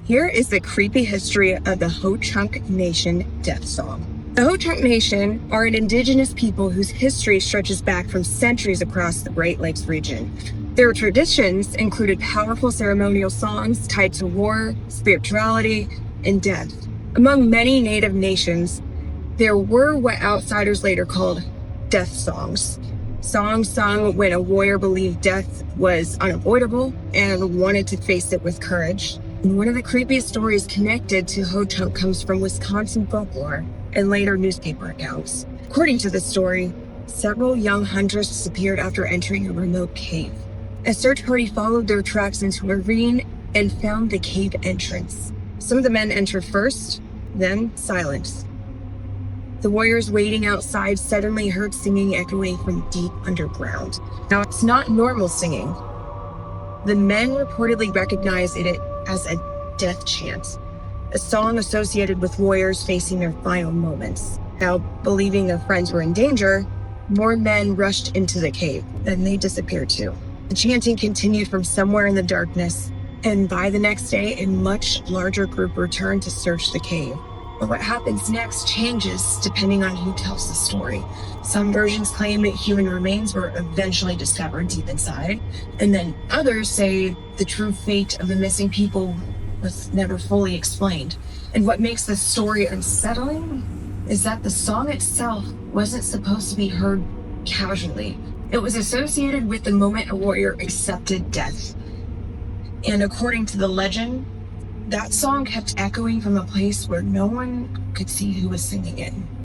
Here is the creepy history of the Ho-Chunk Nation death song. The Ho-Chunk Nation are an indigenous people whose history stretches back from centuries across the Great Lakes region. Their traditions included powerful ceremonial songs tied to war, spirituality, and death. Among many native nations, there were what outsiders later called death songs. Songs sung when a warrior believed death was unavoidable and wanted to face it with courage. And one of the creepiest stories connected to Ho-Chunk comes from Wisconsin folklore and later newspaper accounts. According to the story, several young hunters disappeared after entering a remote cave. A search party followed their tracks into a ravine and found the cave entrance. Some of the men entered first, then silence. The warriors waiting outside suddenly heard singing echoing from deep underground. Now, it's not normal singing. The men reportedly recognized it as a death chant, a song associated with warriors facing their final moments. Now, believing their friends were in danger, more men rushed into the cave, and they disappeared too. The chanting continued from somewhere in the darkness, and by the next day, a much larger group returned to search the cave. But what happens next changes depending on who tells the story. Some versions claim that human remains were eventually discovered deep inside, and then others say the true fate of the missing people was never fully explained. And what makes this story unsettling is that the song itself wasn't supposed to be heard casually. It was associated with the moment a warrior accepted death. And according to the legend, that song kept echoing from a place where no one could see who was singing it.